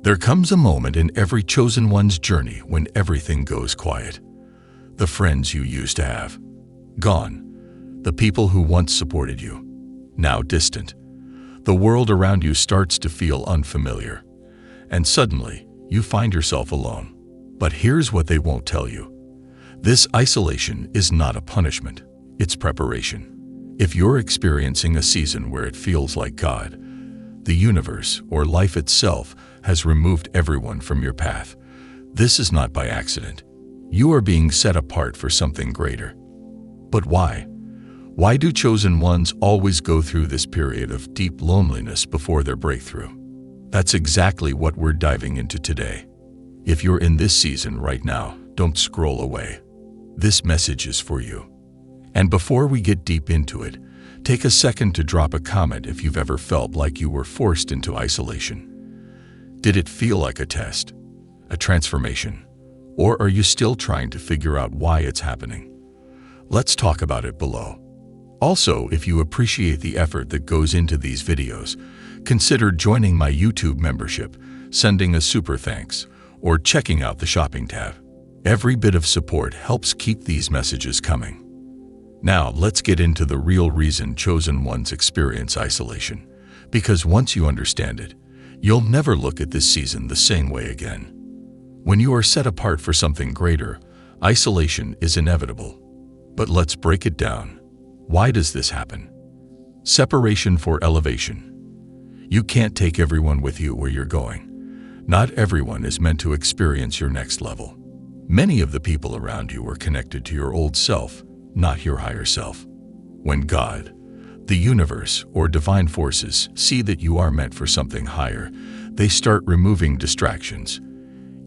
There comes a moment in every chosen one's journey when everything goes quiet. The friends you used to have, gone. The people who once supported you, now distant. The world around you starts to feel unfamiliar. And suddenly, you find yourself alone. But here's what they won't tell you. This isolation is not a punishment, it's preparation. If you're experiencing a season where it feels like God, the universe, or life itself has removed everyone from your path, this is not by accident. You are being set apart for something greater. But why? Why do chosen ones always go through this period of deep loneliness before their breakthrough? That's exactly what we're diving into today. If you're in this season right now, don't scroll away. This message is for you. And before we get deep into it, take a second to drop a comment if you've ever felt like you were forced into isolation. Did it feel like a test, a transformation, or are you still trying to figure out why it's happening? Let's talk about it below. Also, if you appreciate the effort that goes into these videos, consider joining my YouTube membership, sending a super thanks, or checking out the shopping tab. Every bit of support helps keep these messages coming. Now, let's get into the real reason chosen ones experience isolation. Because once you understand it, you'll never look at this season the same way again. When you are set apart for something greater, isolation is inevitable. But let's break it down. Why does this happen? Separation for elevation. You can't take everyone with you where you're going. Not everyone is meant to experience your next level. Many of the people around you are connected to your old self, not your higher self. When God, the universe, or divine forces see that you are meant for something higher, they start removing distractions,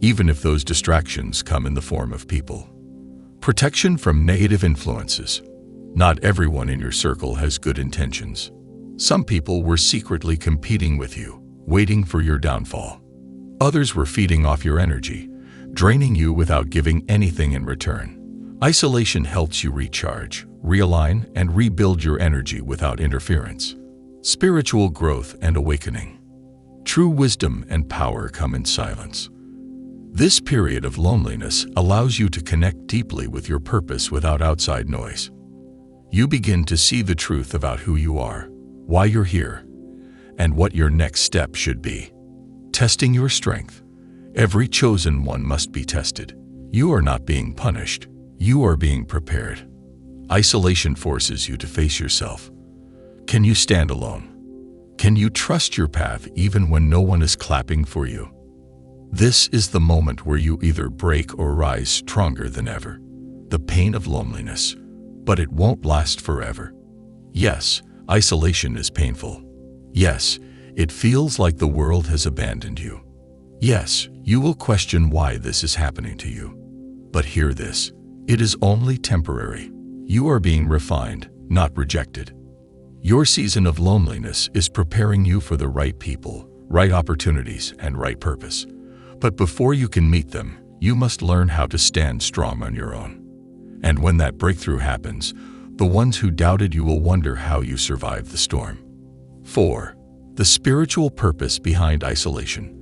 even if those distractions come in the form of people. Protection from negative influences. Not everyone in your circle has good intentions. Some people were secretly competing with you, waiting for your downfall. Others were feeding off your energy, draining you without giving anything in return. Isolation helps you recharge, realign, and rebuild your energy without interference. Spiritual growth and awakening. True wisdom and power come in silence. This period of loneliness allows you to connect deeply with your purpose without outside noise. You begin to see the truth about who you are, why you're here, and what your next step should be. Testing your strength. Every chosen one must be tested. You are not being punished. You are being prepared. Isolation forces you to face yourself. Can you stand alone? Can you trust your path even when no one is clapping for you? This is the moment where you either break or rise stronger than ever. The pain of loneliness. But it won't last forever. Yes, isolation is painful. Yes, it feels like the world has abandoned you. Yes, you will question why this is happening to you. But hear this, it is only temporary. You are being refined, not rejected. Your season of loneliness is preparing you for the right people, right opportunities, and right purpose. But before you can meet them, you must learn how to stand strong on your own. And when that breakthrough happens, the ones who doubted you will wonder how you survived the storm. 4. The spiritual purpose behind isolation.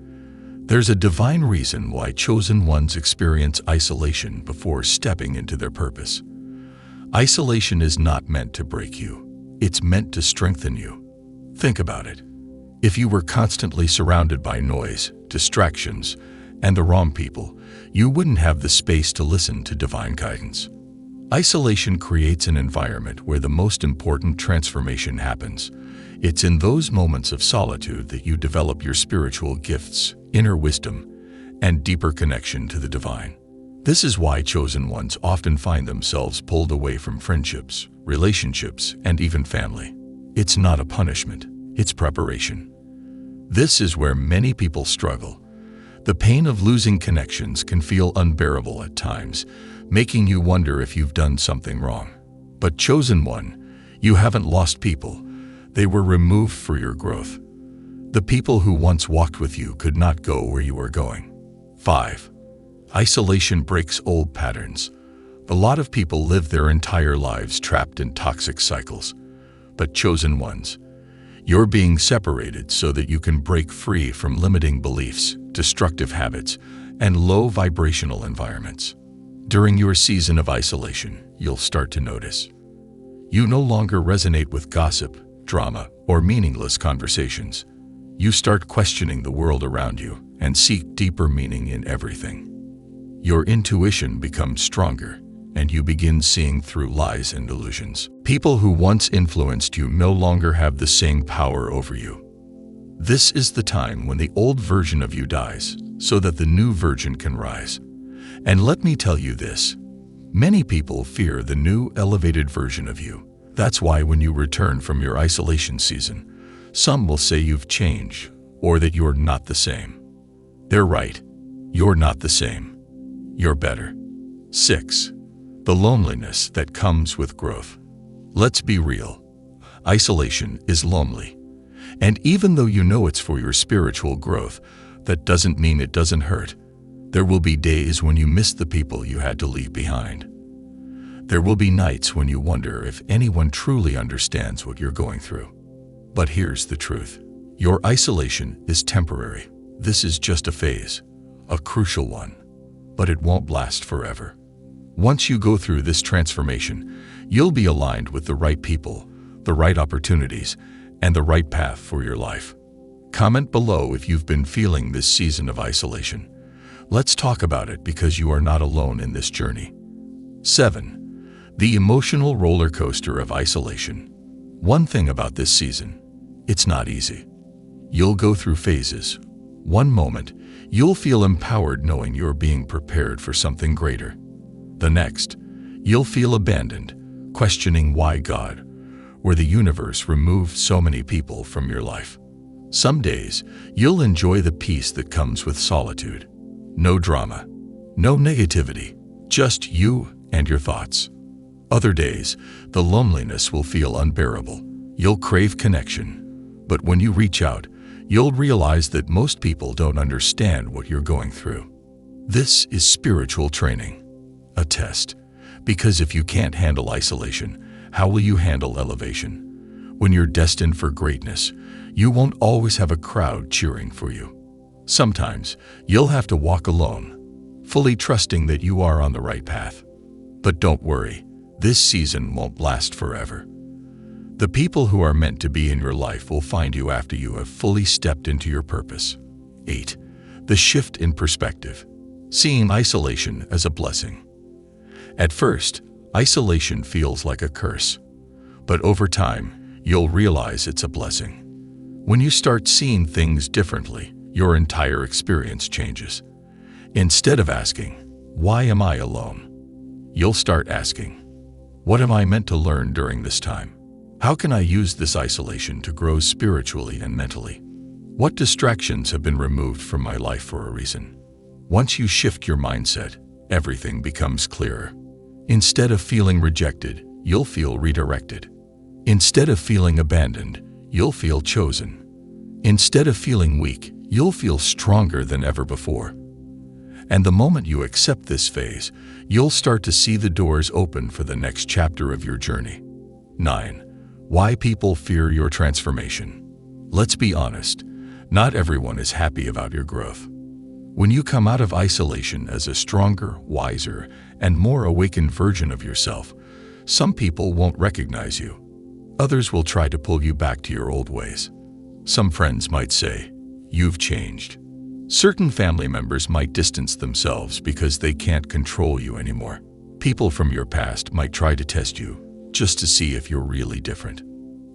There's a divine reason why chosen ones experience isolation before stepping into their purpose. Isolation is not meant to break you. It's meant to strengthen you. Think about it. If you were constantly surrounded by noise, distractions, and the wrong people, you wouldn't have the space to listen to divine guidance. Isolation creates an environment where the most important transformation happens. It's in those moments of solitude that you develop your spiritual gifts, inner wisdom, and deeper connection to the divine. This is why chosen ones often find themselves pulled away from friendships, relationships, and even family. It's not a punishment, it's preparation. This is where many people struggle. The pain of losing connections can feel unbearable at times, making you wonder if you've done something wrong. But chosen one, you haven't lost people. They were removed for your growth. The people who once walked with you could not go where you were going. 5. Isolation breaks old patterns. A lot of people live their entire lives trapped in toxic cycles. But chosen ones, you're being separated so that you can break free from limiting beliefs, destructive habits, and low vibrational environments. During your season of isolation, you'll start to notice you no longer resonate with gossip, drama, or meaningless conversations. You start questioning the world around you and seek deeper meaning in everything. Your intuition becomes stronger, and you begin seeing through lies and illusions. People who once influenced you no longer have the same power over you. This is the time when the old version of you dies, so that the new version can rise. And let me tell you this, many people fear the new elevated version of you. That's why when you return from your isolation season, some will say you've changed, or that you're not the same. They're right. You're not the same. You're better. 6. The loneliness that comes with growth. Let's be real. Isolation is lonely. And even though you know it's for your spiritual growth, that doesn't mean it doesn't hurt. There will be days when you miss the people you had to leave behind. There will be nights when you wonder if anyone truly understands what you're going through. But here's the truth. Your isolation is temporary. This is just a phase, a crucial one, but it won't last forever. Once you go through this transformation, you'll be aligned with the right people, the right opportunities, and the right path for your life. Comment below if you've been feeling this season of isolation. Let's talk about it because you are not alone in this journey. 7. The emotional roller coaster of isolation. One thing about this season, it's not easy. You'll go through phases. One moment, you'll feel empowered knowing you're being prepared for something greater. The next, you'll feel abandoned, questioning why God or the universe removed so many people from your life. Some days, you'll enjoy the peace that comes with solitude. No drama, no negativity, just you and your thoughts. Other days, the loneliness will feel unbearable. You'll crave connection. But when you reach out, you'll realize that most people don't understand what you're going through. This is spiritual training, a test. Because if you can't handle isolation, how will you handle elevation? When you're destined for greatness, you won't always have a crowd cheering for you. Sometimes, you'll have to walk alone, fully trusting that you are on the right path. But don't worry, this season won't last forever. The people who are meant to be in your life will find you after you have fully stepped into your purpose. 8. The shift in perspective. Seeing isolation as a blessing. At first, isolation feels like a curse. But over time, you'll realize it's a blessing. When you start seeing things differently, your entire experience changes. Instead of asking, "Why am I alone?" you'll start asking, "What am I meant to learn during this time? How can I use this isolation to grow spiritually and mentally? What distractions have been removed from my life for a reason?" Once you shift your mindset, everything becomes clearer. Instead of feeling rejected, you'll feel redirected. Instead of feeling abandoned, you'll feel chosen. Instead of feeling weak, you'll feel stronger than ever before. And the moment you accept this phase, you'll start to see the doors open for the next chapter of your journey. 9. Why people fear your transformation. Let's be honest, not everyone is happy about your growth. When you come out of isolation as a stronger, wiser, and more awakened version of yourself, some people won't recognize you. Others will try to pull you back to your old ways. Some friends might say, "You've changed." Certain family members might distance themselves because they can't control you anymore. People from your past might try to test you, just to see if you're really different.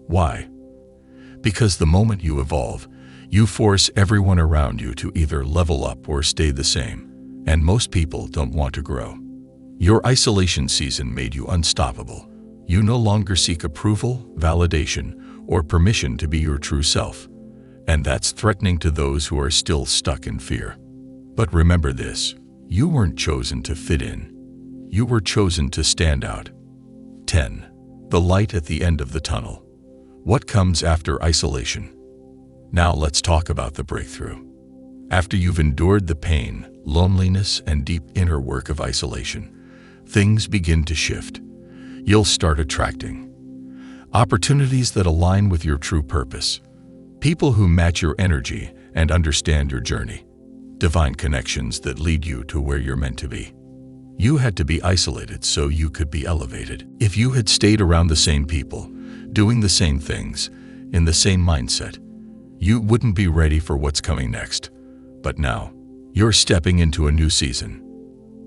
Why? Because the moment you evolve, you force everyone around you to either level up or stay the same, and most people don't want to grow. Your isolation season made you unstoppable. You no longer seek approval, validation, or permission to be your true self, and that's threatening to those who are still stuck in fear. But remember this, you weren't chosen to fit in. You were chosen to stand out. 10. The light at the end of the tunnel. What comes after isolation? Now let's talk about the breakthrough. After you've endured the pain, loneliness, and deep inner work of isolation, things begin to shift. You'll start attracting opportunities that align with your true purpose, people who match your energy and understand your journey. divine connections that lead you to where you're meant to be. You had to be isolated so you could be elevated. If you had stayed around the same people, doing the same things, in the same mindset, you wouldn't be ready for what's coming next. But now, you're stepping into a new season.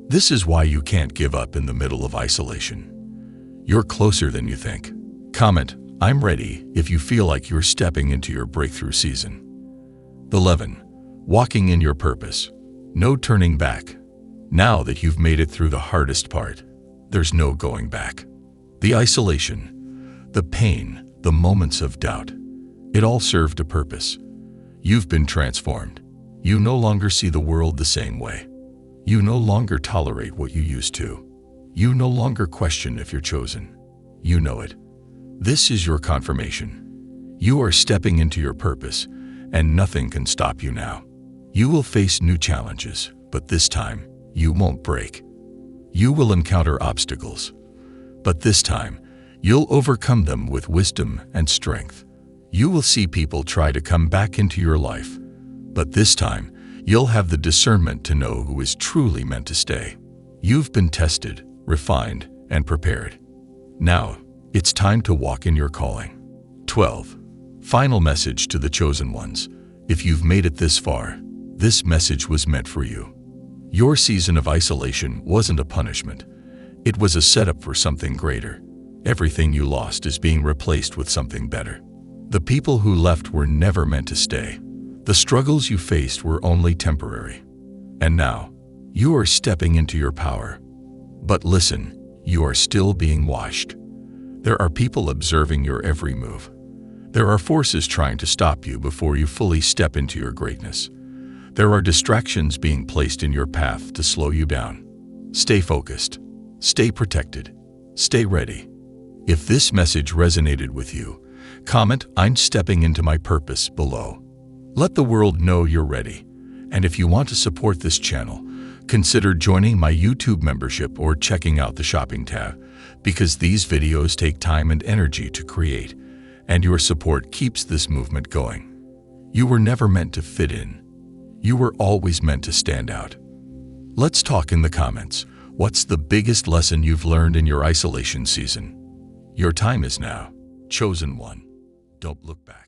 This is why you can't give up in the middle of isolation. You're closer than you think. Comment, "I'm ready," if you feel like you're stepping into your breakthrough season. 11. Walking in your purpose. No turning back. Now that you've made it through the hardest part, there's no going back. The isolation, the pain, the moments of doubt, it all served a purpose. You've been transformed. You no longer see the world the same way. You no longer tolerate what you used to. You no longer question if you're chosen. You know it. This is your confirmation. You are stepping into your purpose, and nothing can stop you now. You will face new challenges, but this time, you won't break. You will encounter obstacles, but this time, you'll overcome them with wisdom and strength. You will see people try to come back into your life, but this time, you'll have the discernment to know who is truly meant to stay. You've been tested, refined, and prepared. Now, it's time to walk in your calling. 12. Final message to the chosen ones. If you've made it this far, this message was meant for you. Your season of isolation wasn't a punishment. It was a setup for something greater. Everything you lost is being replaced with something better. The people who left were never meant to stay. The struggles you faced were only temporary. And now, you are stepping into your power. But listen, you are still being watched. There are people observing your every move. There are forces trying to stop you before you fully step into your greatness. There are distractions being placed in your path to slow you down. Stay focused. Stay protected. Stay ready. If this message resonated with you, comment, "I'm stepping into my purpose," below. Let the world know you're ready. And if you want to support this channel, consider joining my YouTube membership or checking out the shopping tab, because these videos take time and energy to create, and your support keeps this movement going. You were never meant to fit in. You were always meant to stand out. Let's talk in the comments. What's the biggest lesson you've learned in your isolation season? Your time is now. Chosen one. Don't look back.